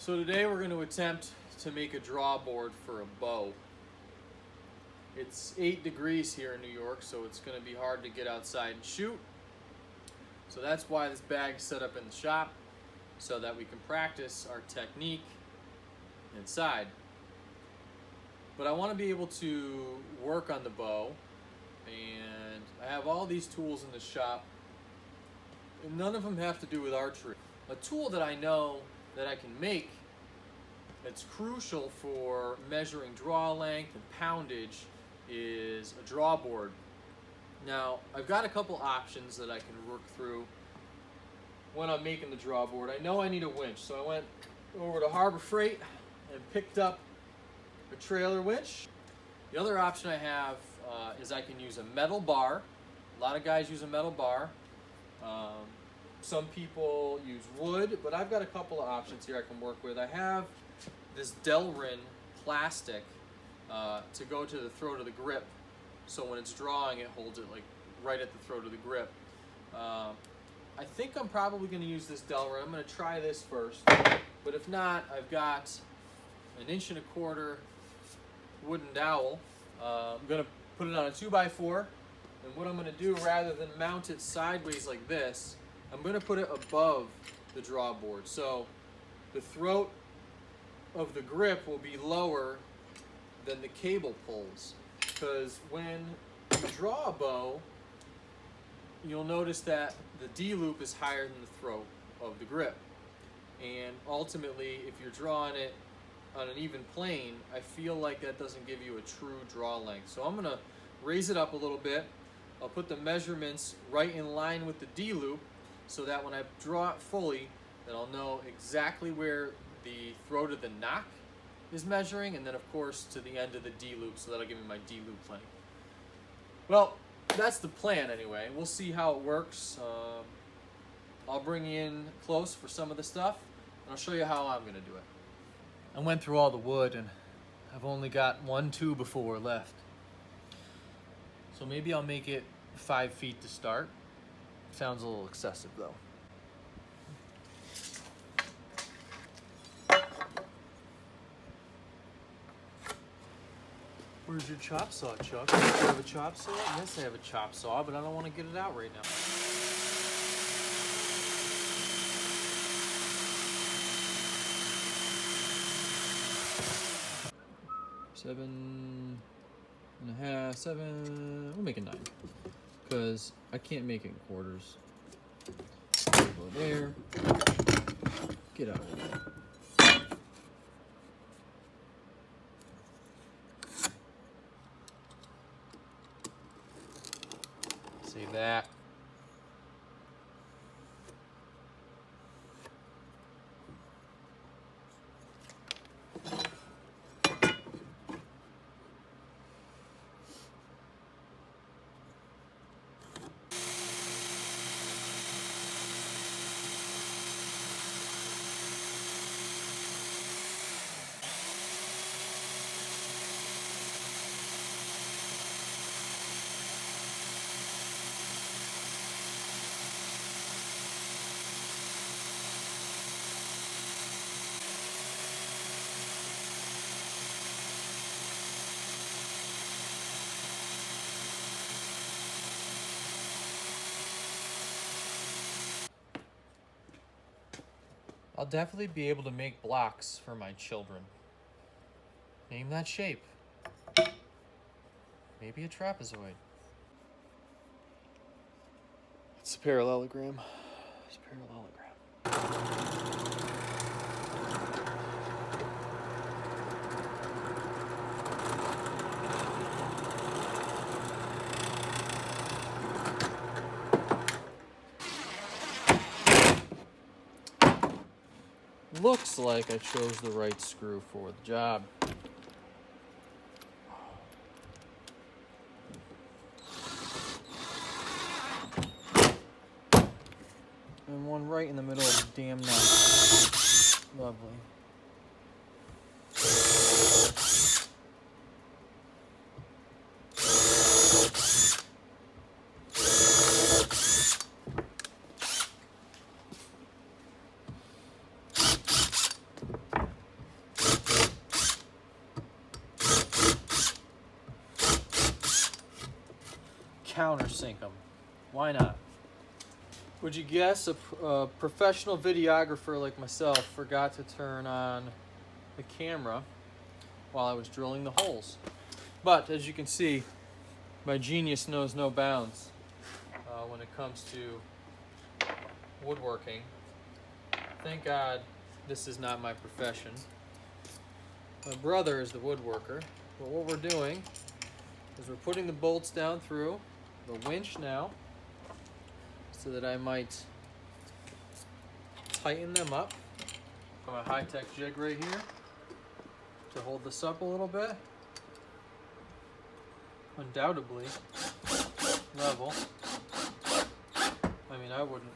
So today we're going to attempt to make a draw board for a bow. It's 8 degrees here in New York, so it's going to be hard to get outside and shoot. So that's why this bag's set up in the shop, so that we can practice our technique inside. But I want to be able to work on the bow, and I have all these tools in the shop, and none of them have to do with archery. A tool that I know that I can make that's crucial for measuring draw length and poundage is a draw board. Now, I've got a couple options that I can work through when I'm making the draw board. I know I need a winch, so I went over to Harbor Freight and picked up a trailer winch. The other option I have is I can use a metal bar. A lot of guys use a metal bar. Some people use wood, but I've got a couple of options here I can work with. I have this Delrin plastic to go to the throat of the grip, so when it's drawing it holds it like right at the throat of the grip. I think I'm probably going to use this Delrin. I'm going to try this first, but if not, I've got an 1.25" wooden dowel. I'm going to put it on a 2x4, and what I'm going to do, rather than mount it sideways like this, I'm going to put it above the draw board, so the throat of the grip will be lower than the cable pulls, because when you draw a bow, you'll notice that the D-loop is higher than the throat of the grip, and ultimately if you're drawing it on an even plane, I feel like that doesn't give you a true draw length. So I'm going to raise it up a little bit. I'll put the measurements right in line with the D-loop, so that when I draw it fully, then I'll know exactly where the throat of the knock is measuring, and then of course to the end of the D-loop, so that'll give me my D-loop length. Well, that's the plan anyway. We'll see how it works. I'll bring you in close for some of the stuff, and I'll show you how I'm going to do it. I went through all the wood, and I've only got 1 2x4 left. So maybe I'll make it 5 feet to start. Sounds a little excessive though. Where's your chop saw, Chuck? Do you have a chop saw? Yes, I have a chop saw, but I don't want to get it out right now. Seven and a half, 7. We'll make it 9, because I can't make it in quarters. Go there. Get out of there. Save that. I'll definitely be able to make blocks for my children. Name that shape. Maybe a trapezoid. It's a parallelogram. It's a parallelogram. Looks like I chose the right screw for the job. And one right in the middle of the damn knot. Lovely. countersink them. Why not? Would you guess a professional videographer like myself forgot to turn on the camera while I was drilling the holes? But as you can see, my genius knows no bounds when it comes to woodworking. Thank God this is not my profession. My brother is the woodworker, but what we're doing is we're putting the bolts down through the winch now so that I might tighten them up. Got my high-tech jig right here to hold this up a little bit. Undoubtedly level. I mean, I wouldn't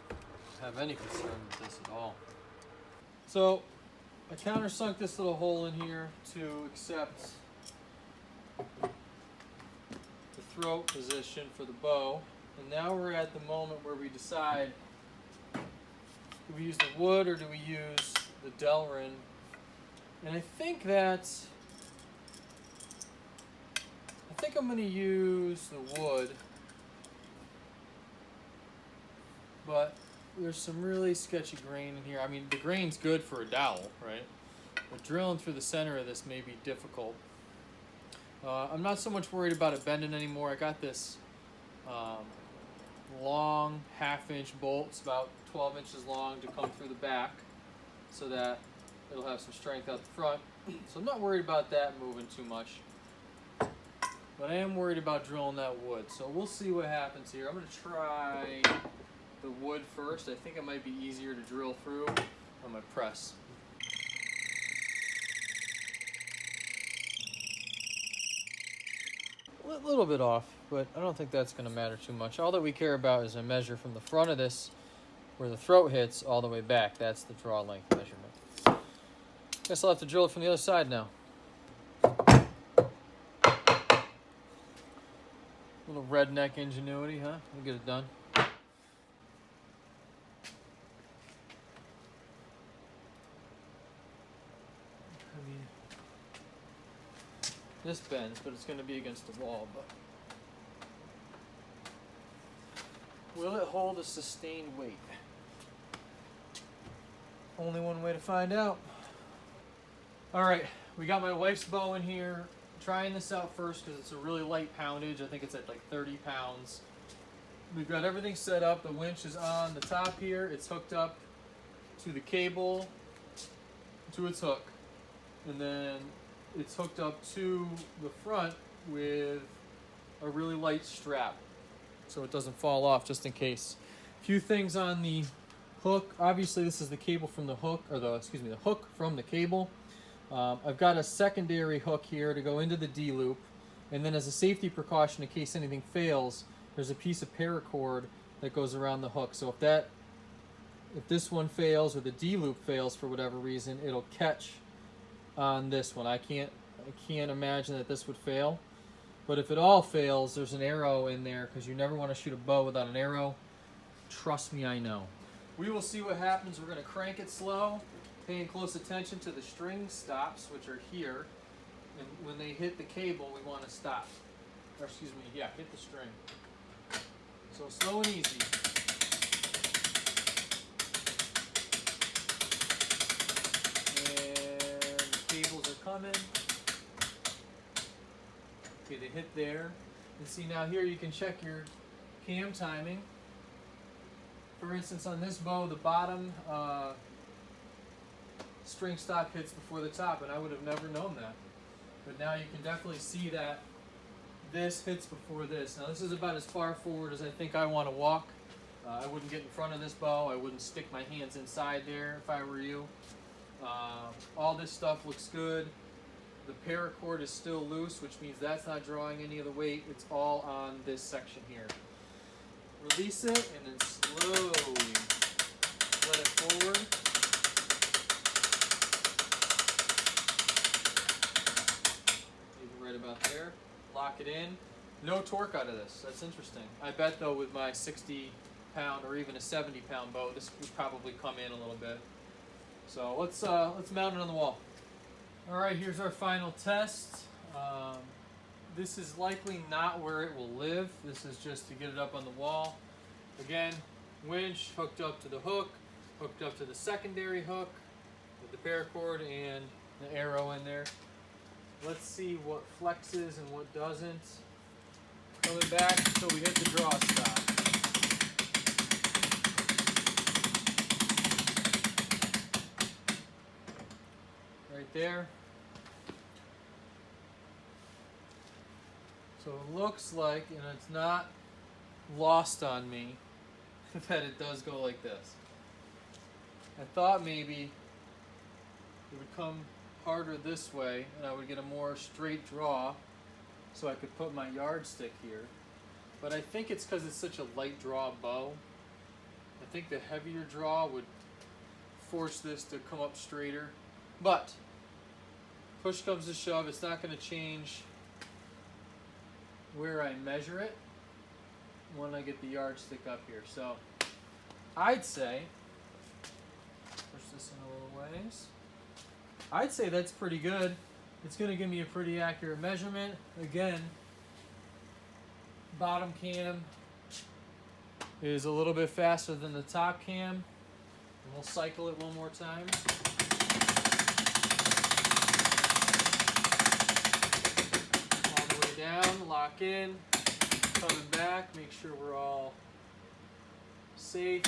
have any concern with this at all. So I countersunk this little hole in here to accept the throat position for the bow. And now we're at the moment where we decide, do we use the wood or do we use the Delrin? And I think I'm going to use the wood, but there's some really sketchy grain in here. I mean, the grain's good for a dowel, right? But drilling through the center of this may be difficult. I'm not so much worried about it bending anymore. I got this long 1/2-inch bolt. It's about 12 inches long to come through the back so that it'll have some strength out the front. So I'm not worried about that moving too much. But I am worried about drilling that wood. So we'll see what happens here. I'm going to try the wood first. I think it might be easier to drill through on my press. A little bit off, but I don't think that's going to matter too much. All that we care about is a measure from the front of this, where the throat hits, all the way back. That's the draw length measurement. Guess I'll have to drill it from the other side now. Little redneck ingenuity, huh? We'll get it done. I mean, this bends, but it's going to be against the wall. But will it hold a sustained weight? Only one way to find out. All right, we got my wife's bow in here. Trying this out first because it's a really light poundage. I think it's at like 30 pounds. We've got everything set up. The winch is on the top here. It's hooked up to the cable, to its hook. And then it's hooked up to the front with a really light strap so it doesn't fall off, just in case. A few things on the hook. Obviously this is the cable from the hook, or the hook from the cable. I've got a secondary hook here to go into the D-loop, and then as a safety precaution in case anything fails, there's a piece of paracord that goes around the hook. So if this one fails or the D-loop fails for whatever reason, it'll catch on this one. I can't imagine that this would fail, but if it all fails, there's an arrow in there because you never want to shoot a bow without an arrow. Trust me, I know. We will see what happens. We're going to crank it slow, paying close attention to the string stops, which are here, and when they hit the cable, we want to stop. Or hit the string. So slow and easy. And the cables are coming. Okay, they hit there. And see, now here you can check your cam timing. For instance, on this bow, the bottom string stop hits before the top, and I would have never known that. But now you can definitely see that this hits before this. Now this is about as far forward as I think I want to walk. I wouldn't get in front of this bow. I wouldn't stick my hands inside there if I were you. All this stuff looks good. The paracord is still loose, which means that's not drawing any of the weight. It's all on this section here. Release it and then slowly let it forward. Even right about there. Lock it in. No torque out of this. That's interesting. I bet though with my 60-pound or even a 70-pound bow, this would probably come in a little bit. So let's mount it on the wall. All right, here's our final test. this is likely not where it will live. This is just to get it up on the wall. Again, winch hooked up to the hook, hooked up to the secondary hook with the paracord and the arrow in there. Let's see what flexes and what doesn't. Coming back until we hit the draw stop. Right there. So it looks like, and it's not lost on me, that it does go like this. I thought maybe it would come harder this way and I would get a more straight draw so I could put my yardstick here. But I think it's because it's such a light draw bow. I think the heavier draw would force this to come up straighter. But push comes to shove, it's not going to change where I measure it when I get the yardstick up here. So I'd say, push this in a little ways, I'd say that's pretty good. It's going to give me a pretty accurate measurement. Again, bottom cam is a little bit faster than the top cam. And we'll cycle it one more time. All the way down, lock in, coming back, make sure we're all safe.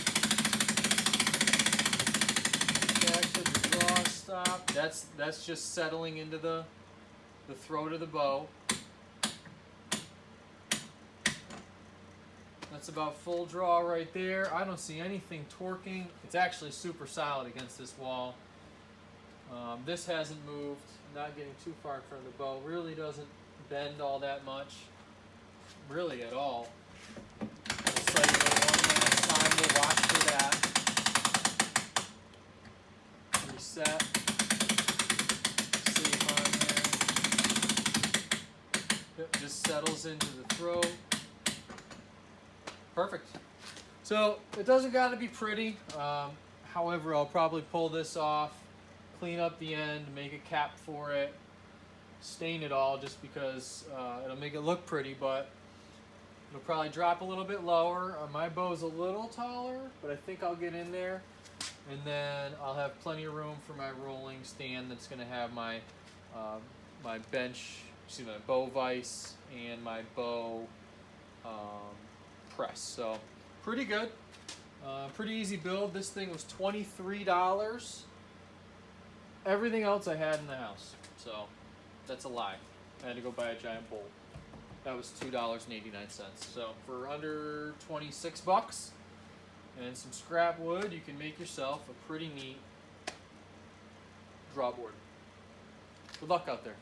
Back to the draw stop. That's just settling into the throat of the bow. That's about full draw right there. I don't see anything torquing. It's actually super solid against this wall. This hasn't moved. Not getting too far in front of the bow. Really doesn't bend all that much. Really at all. We'll cycle one last time. We'll watch for that. Reset. Safe on there. Yep, just settles into the throat. Perfect. So it doesn't got to be pretty. However, I'll probably pull this off, clean up the end, make a cap for it, stain it all just because it'll make it look pretty, but it'll probably drop a little bit lower. My bow's a little taller, but I think I'll get in there. And then I'll have plenty of room for my rolling stand that's going to have my my bench, my bow vise and my bow press. So pretty good. Pretty easy build. This thing was $23. Everything else I had in the house. So that's a lie. I had to go buy a giant bowl. That was $2.89. So for under 26 bucks and some scrap wood, you can make yourself a pretty neat draw board. Good luck out there.